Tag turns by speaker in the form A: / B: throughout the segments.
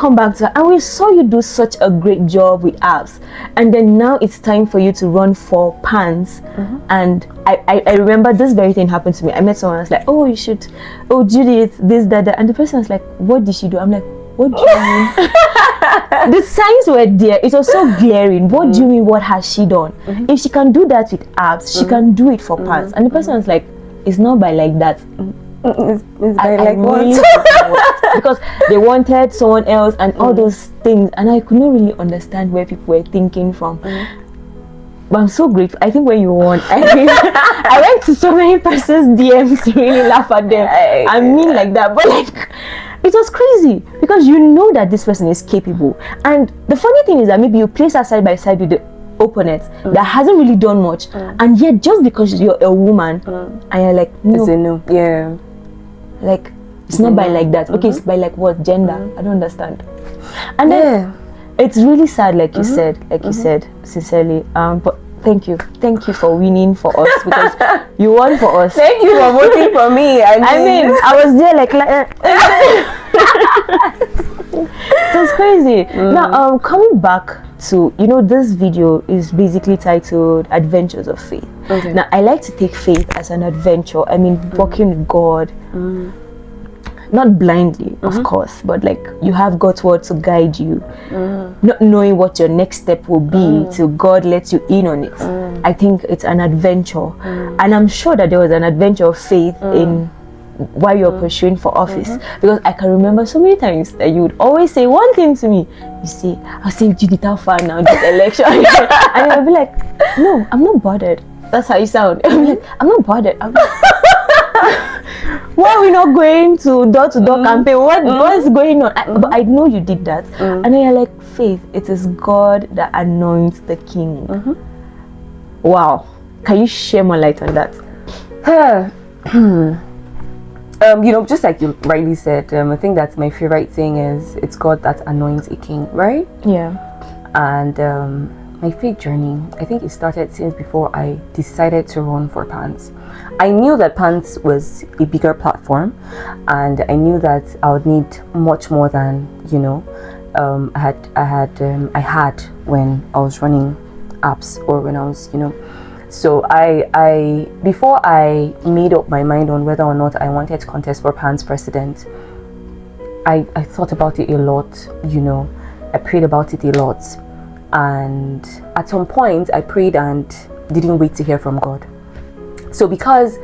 A: come back to her, and we saw you do such a great job with apps, and then now it's time for you to run for pants. And I remember this very thing happened to me. I met someone, I was like, oh, you should, oh, Judith, this, that, and the person was like, what did she do? I'm like, what do you mean? The signs were there. It was so glaring. What do you mean, what has she done? If she can do that with apps, she can do it for pants. And the person was like, it's not by like that.
B: It's by like what?
A: Really because they wanted someone else and all those things, and I could not really understand where people were thinking from. But I'm so grateful. I think when you won, I went to so many person's DMs to really laugh at them. I mean like that, but like it was crazy because you know that this person is capable. And the funny thing is that maybe you place her side by side with the opponent that hasn't really done much, and yet just because you're a woman and you're like, no,
B: it's a no. Yeah.
A: Like it's not by like that. Okay, it's by like what? Gender? I don't understand. And then it's really sad, like you said, you said, sincerely. But thank you for winning for us because you won for us.
B: Thank you for voting for me. I mean,
A: I was there like it was crazy. Now, coming back to, you know, this video is basically titled Adventures of Faith.
B: Okay.
A: Now, I like to take faith as an adventure. I mean, walking with God, not blindly, of course, but like you have God's word to guide you, not knowing what your next step will be till God lets you in on it. I think it's an adventure, and I'm sure that there was an adventure of faith in while you're pursuing for office, because I can remember so many times that you would always say one thing to me. You say, I'll say, Judith, how far now this election? And I'll be like, no, I'm not bothered. That's how you sound. I'm like, I'm not bothered. Why are we not going to door-to-door campaign? What's going on? But I know you did that. And then you're like, faith, it is God that anoints the king. Wow. Can you share more light on that?
B: You know, just like you rightly said, I think that's my favorite thing is it's God that anoints a king, right?
A: Yeah.
B: And my faith journey, I think it started since before I decided to run for PANTS. I knew that PANTS was a bigger platform, and I knew that I would need much more than, you know, I had when I was running apps or when I was, you know. So I before I made up my mind on whether or not I wanted to contest for PANTS president, I thought about it a lot, you know. I prayed about it a lot, and at some point I prayed and didn't wait to hear from God. So because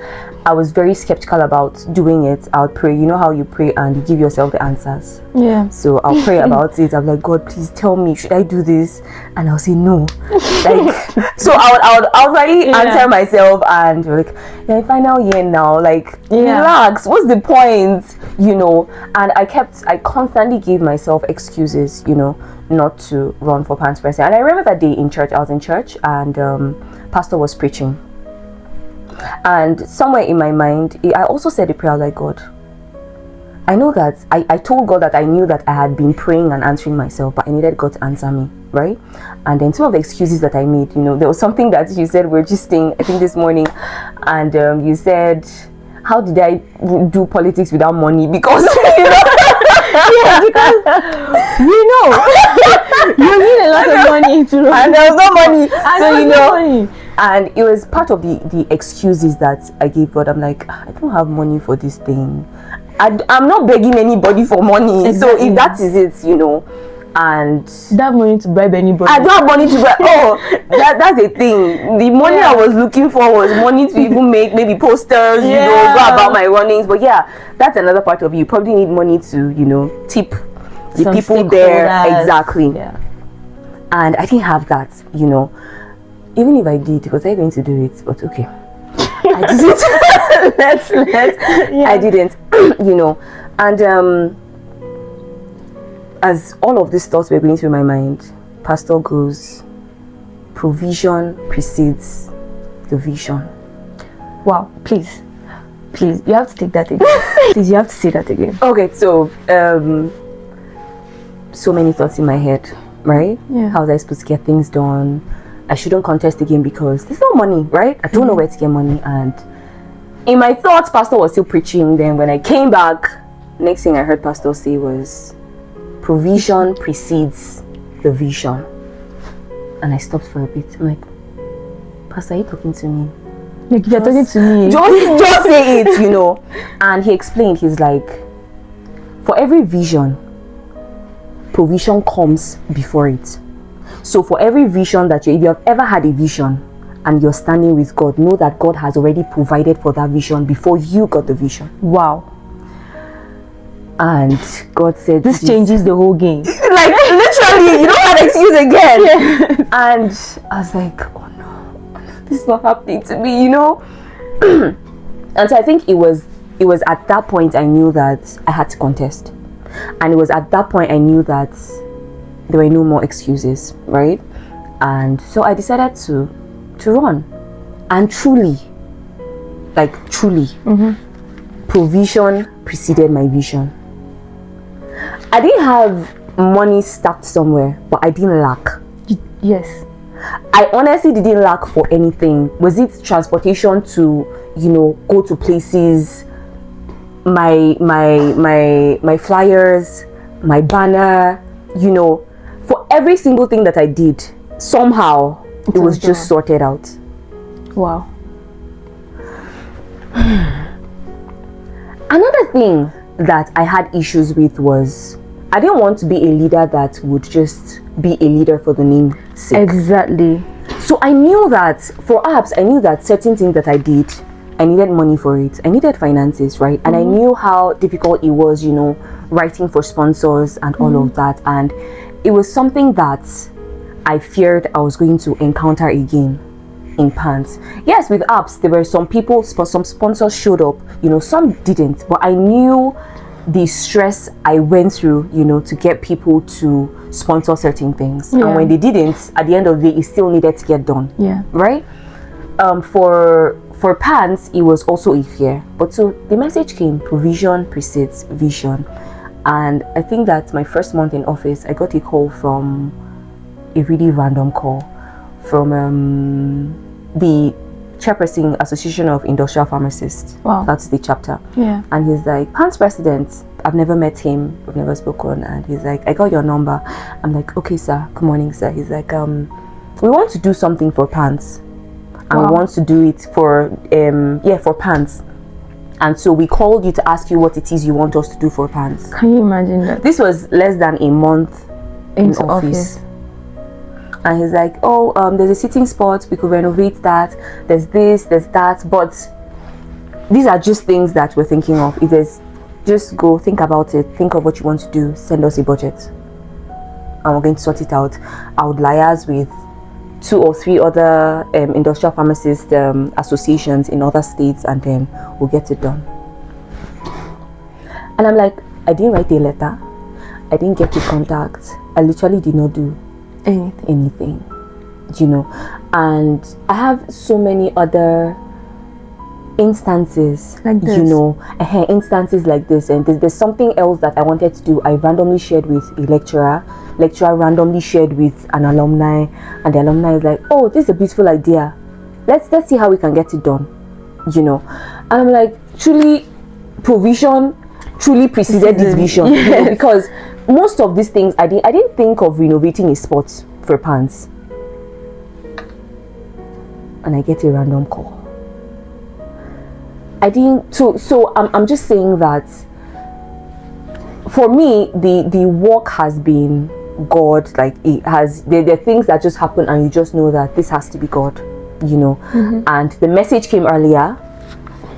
B: I was very skeptical about doing it, I would pray. You know how you pray and you give yourself the answers.
A: Yeah.
B: So I'll pray about it. I'm like, God, please tell me, should I do this? And I'll say no. Like, so I'll really answer myself and like, yeah, final year now. Like, relax. What's the point? You know. And I constantly gave myself excuses, you know, not to run for PANTS president. And I remember that day in church. I was in church and pastor was preaching. And somewhere in my mind, I also said a prayer like, God, I know that I told God that I knew that I had been praying and answering myself, but I needed God to answer me, right? And then some of the excuses that I made, you know, there was something that you said, we're just saying, I think this morning, and you said, how did I do politics without money? Because, you know,
A: yeah, because you know, you need a lot of money to run.
B: And there was no money.
A: And
B: so, you know,
A: no money.
B: And it was part of the excuses that I gave God. I'm like, I don't have money for this thing. I'm not begging anybody for money. Exactly. So if that is it, you know, and
A: that money to bribe anybody.
B: I don't have money to bribe. Oh, that's the thing. The money I was looking for was money to even make maybe posters, you know, go about my runnings. But yeah, that's another part of it. You probably need money to, you know, tip the
A: some
B: people there. Exactly.
A: Yeah.
B: And I didn't have that, you know. Even if I did, was I going to do it? But okay, I didn't. I didn't, you know. And as all of these thoughts were going through my mind, pastor goes, provision precedes the vision.
A: Wow, please, you have to take that again. Please, you have to say that again.
B: Okay, so so many thoughts in my head, right?
A: Yeah.
B: How was I supposed to get things done? I shouldn't contest again because there's no money, right? I don't know where to get money. And in my thoughts, pastor was still preaching. Then when I came back, next thing I heard pastor say was, provision precedes the vision. And I stopped for a bit. I'm like, Pastor, are you talking to me?
A: Like, you're talking to me.
B: Just say it, you know. And he explained, he's like, for every vision, provision comes before it. So for every vision that if you have ever had a vision and you're standing with God, know that God has already provided for that vision before you got the vision.
A: Wow.
B: And God said,
A: this changes the whole game.
B: Like, literally, you don't have an excuse again. Yeah. And I was like, oh no, this is not happening to me, you know. And so I think it was at that point I knew that I had to contest. And it was at that point I knew that there were no more excuses, right? And so I decided to run. And truly, provision preceded my vision. I didn't have money stacked somewhere, but I didn't lack.
A: Yes.
B: I honestly didn't lack for anything. Was it transportation to, you know, go to places, my flyers, my banner, you know, for every single thing that I did, somehow it was just sorted out.
A: Wow.
B: Another thing that I had issues with was I didn't want to be a leader that would just be a leader for the name's sake.
A: Exactly.
B: So I knew that for apps, I knew that certain things that I did, I needed money for it. I needed finances, right? And I knew how difficult it was, you know, writing for sponsors and all of that. And it was something that I feared I was going to encounter again in pants. Yes, with apps, there were some people, some sponsors showed up, you know, some didn't, but I knew the stress I went through, you know, to get people to sponsor certain things. Yeah. And when they didn't, at the end of the day, it still needed to get done.
A: Yeah.
B: Right? For pants, it was also a fear. But so the message came, provision precedes vision. And I think that my first month in office, I got a call from a really random call from the chairperson, Association of Industrial Pharmacists.
A: Wow.
B: That's the chapter.
A: Yeah.
B: And he's like, Pants president, I've never met him, I've never spoken. And he's like, I got your number. I'm like, okay, sir. Good morning, sir. He's like, we want to do something for Pants. And we want to do it for, for Pants. And so we called you to ask you what it is you want us to do for Pants.
A: Can you imagine that?
B: This was less than a month in office. And he's like, oh, there's a sitting spot, we could renovate that, there's this, there's that, but these are just things that we're thinking of. If there's, just go, think about it, think of what you want to do, send us a budget, and we're going to sort it out. I would liaise with 2 or 3 other industrial pharmacist associations in other states, and then we'll get it done. And I'm like, I didn't write a letter, I didn't get a contact, I literally did not do anything, you know. And I have so many other instances like this, you know, instances like this. And there's something else that I wanted to do. I randomly shared with a lecturer randomly shared with an alumni, and the alumni is like, oh, this is a beautiful idea, let's see how we can get it done, you know. And I'm like, truly provision truly preceded this vision. Yes. You know, because most of these things I didn't think of renovating a spot for Pants, and I get a random call. I didn't. So I'm just saying that for me the work has been God. Like, it has, there are things that just happen and you just know that this has to be God, you know. And the message came earlier,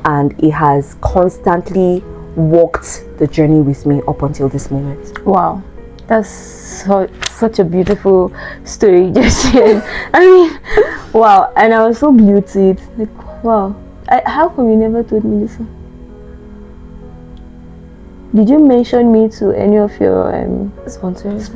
B: and it has constantly walked the journey with me up until this moment.
A: Wow, that's such a beautiful story you just shared. I mean, wow. And I was so glued to it, like, wow. How come you never told me this one? Did you mention me to any of your sponsors?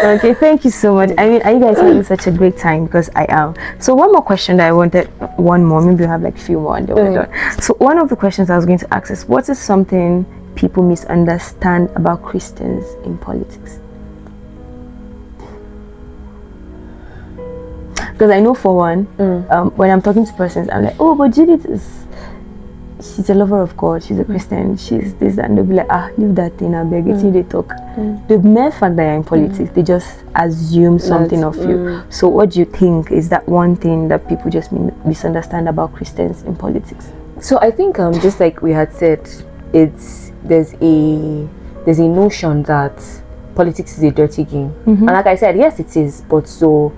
A: Okay, thank you so much. I mean, are you guys having such a great time? Because I am. So one more question that I wanted, one more, maybe we have like a few more and then we're done. So one of the questions I was going to ask is, what is something people misunderstand about Christians in politics? Because I know for one, when I'm talking to persons, I'm like, oh, but Judith is she's a lover of God, she's a Christian, she's this, and they'll be like, leave that thing, I beg, it's they talk. The mere fact that you're in politics, they just assume something of you. So what do you think is that one thing that people just misunderstand about Christians in politics?
B: So I think just like we had said, there's a notion that politics is a dirty game. And like I said, yes it is, but so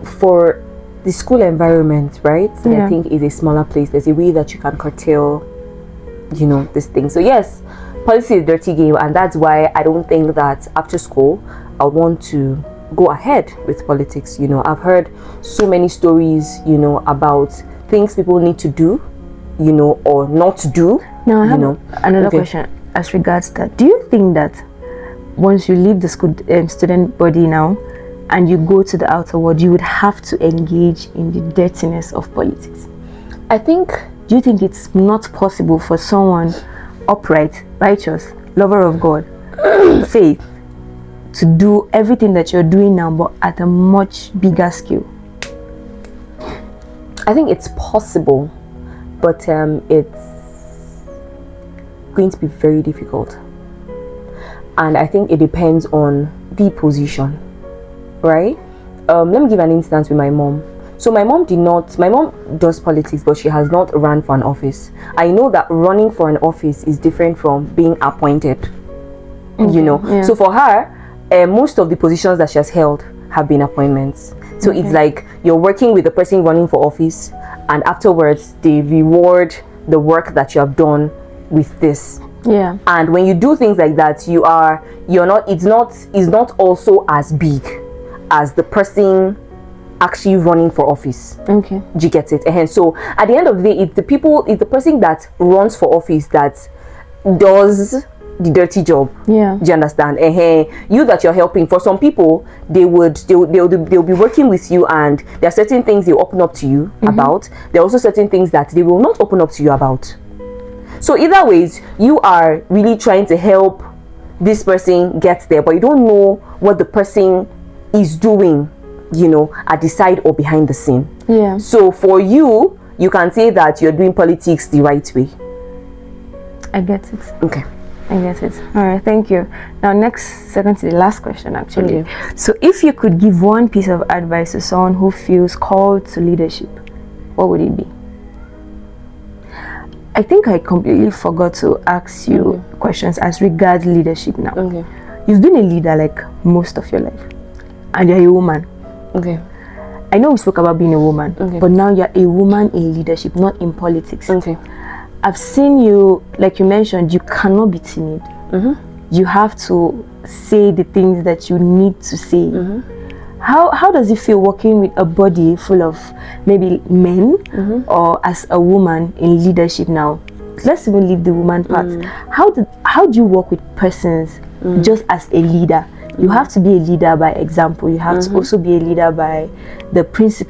B: for the school environment, right? I think is a smaller place. There's a way that you can curtail, this thing. So yes, politics is a dirty game, and that's why I don't think that after school I want to go ahead with politics. I've heard so many stories, about things people need to do, or not to do.
A: Now I have another question as regards that. Do you think that once you leave the school student body now, and you go to the outer world, you would have to engage in the dirtiness of politics?
B: Do
A: you think it's not possible for someone upright, righteous, lover of God, faith, to do everything that you're doing now, but at a much bigger scale?
B: I think it's possible, but it's going to be very difficult. And I think it depends on the position. Right? Let me give an instance with my mom. So my mom does politics, but she has not run for an office. I know that running for an office is different from being appointed. So for her, most of the positions that she has held have been appointments. So it's like you're working with the person running for office, and afterwards they reward the work that you have done with this. And when you do things like that, it's not also as big as the person actually running for office. Do you get it? And so at the end of the day, it's the person that runs for office that does the dirty job. Do you understand? You that you're helping, for some people, they'll be working with you, and there are certain things they'll open up to you about. There are also certain things that they will not open up to you about. So either ways, you are really trying to help this person get there, but you don't know what the person is doing, at the side or behind the scene. So for you can say that you're doing politics the right way.
A: I get it.
B: Okay.
A: I get it. All right, thank you. Now second to the last question actually. So if you could give one piece of advice to someone who feels called to leadership, what would it be? I think I completely forgot to ask you questions as regards leadership now. You've been a leader like most of your life, and you're a woman. I know we spoke about being a woman, but now you're a woman in leadership, not in politics. I've seen you, like you mentioned, you cannot be timid. You have to say the things that you need to say. How does it feel working with a body full of maybe men, or as a woman in leadership now? Let's even leave the woman part. How do you work with persons just as a leader? You have to be a leader by example. You have to also be a leader by the principle